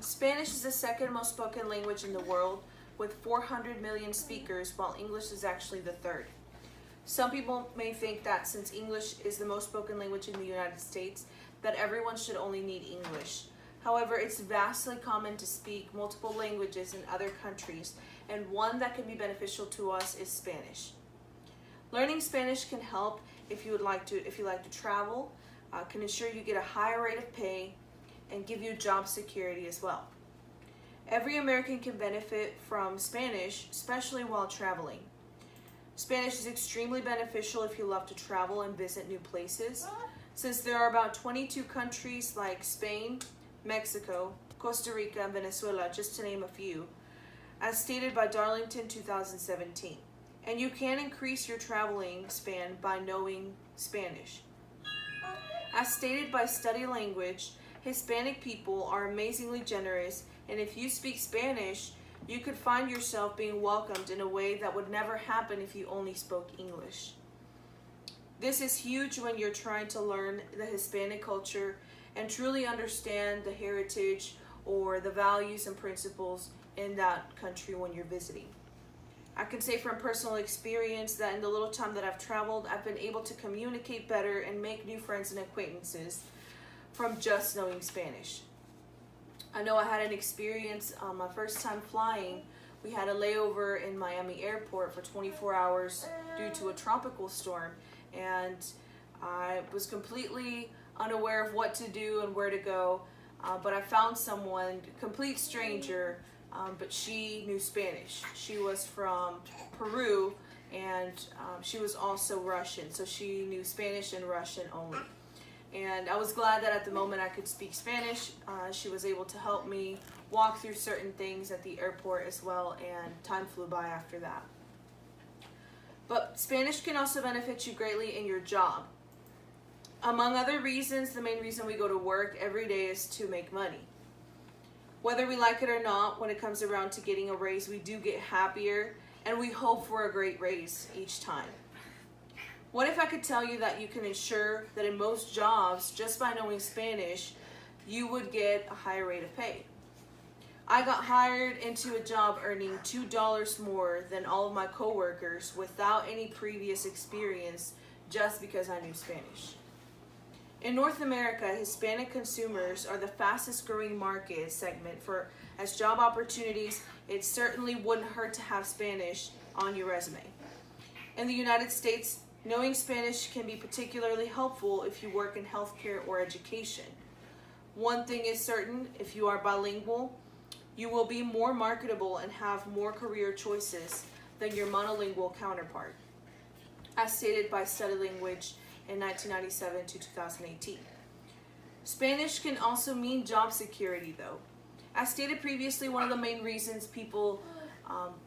Spanish is the second most spoken language in the world, with 400 million speakers, while English is actually the third. Some people may think that since English is the most spoken language in the United States, that everyone should only need English. However, it's vastly common to speak multiple languages in other countries, and one that can be beneficial to us is Spanish. Learning Spanish can help if you like to travel, can ensure you get a higher rate of pay, and give you job security as well. Every American can benefit from Spanish, especially while traveling. Spanish is extremely beneficial if you love to travel and visit new places, since there are about 22 countries like Spain, Mexico, Costa Rica, and Venezuela, just to name a few, as stated by Darlington 2017. And you can increase your traveling span by knowing Spanish. As stated by Study Language, Hispanic people are amazingly generous, and if you speak Spanish, you could find yourself being welcomed in a way that would never happen if you only spoke English. This is huge when you're trying to learn the Hispanic culture and truly understand the heritage or the values and principles in that country when you're visiting. I can say from personal experience that in the little time that I've traveled, I've been able to communicate better and make new friends and acquaintances from just knowing Spanish. I know I had an experience my first time flying. We had a layover in Miami airport for 24 hours due to a tropical storm, and I was completely unaware of what to do and where to go, but I found someone, complete stranger, but she knew Spanish. She was from Peru, and she was also Russian, so she knew Spanish and Russian only. And I was glad that at the moment I could speak Spanish. She was able to help me walk through certain things at the airport as well, and time flew by after that. But Spanish can also benefit you greatly in your job. Among other reasons, the main reason we go to work every day is to make money. Whether we like it or not, when it comes around to getting a raise, we do get happier, and we hope for a great raise each time. What if I could tell you that you can ensure that in most jobs, just by knowing Spanish, you would get a higher rate of pay? I got hired into a job earning $2 more than all of my coworkers without any previous experience, just because I knew Spanish. In North America, Hispanic consumers are the fastest growing market segment as job opportunities. It certainly wouldn't hurt to have Spanish on your resume. In the United States, knowing Spanish can be particularly helpful if you work in healthcare or education. One thing is certain, if you are bilingual, you will be more marketable and have more career choices than your monolingual counterpart, as stated by Study Language in 1997 to 2018. Spanish can also mean job security though. As stated previously, one of the main reasons people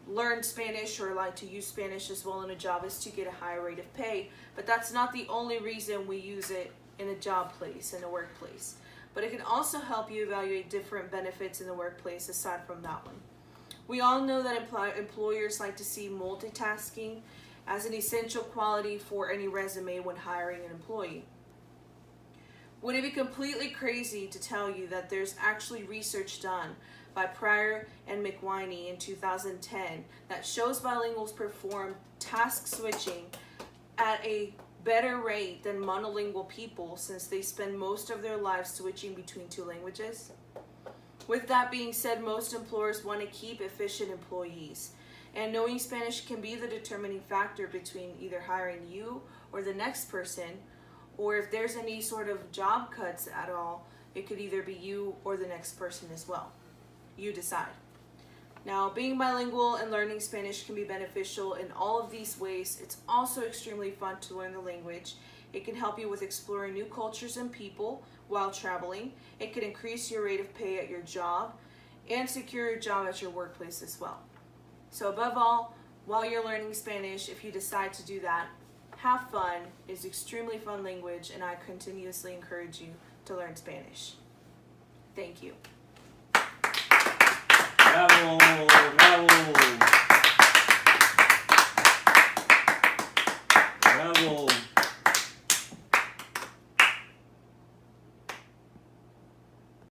learn Spanish or like to use Spanish as well in a job is to get a higher rate of pay, but that's not the only reason we use it in a job place, in a workplace. But it can also help you evaluate different benefits in the workplace aside from that one. We all know that employers like to see multitasking as an essential quality for any resume when hiring an employee. Would it be completely crazy to tell you that there's actually research done by Pryor and McWhiney in 2010 that shows bilinguals perform task switching at a better rate than monolingual people, since they spend most of their lives switching between two languages? With that being said, most employers want to keep efficient employees, and knowing Spanish can be the determining factor between either hiring you or the next person, or if there's any sort of job cuts at all, it could either be you or the next person as well. You decide. Now, being bilingual and learning Spanish can be beneficial in all of these ways. It's also extremely fun to learn the language. It can help you with exploring new cultures and people while traveling. It can increase your rate of pay at your job and secure your job at your workplace as well. So above all, while you're learning Spanish, if you decide to do that, have fun. It's extremely fun language, and I continuously encourage you to learn Spanish. Thank you. Bravo, bravo. Bravo.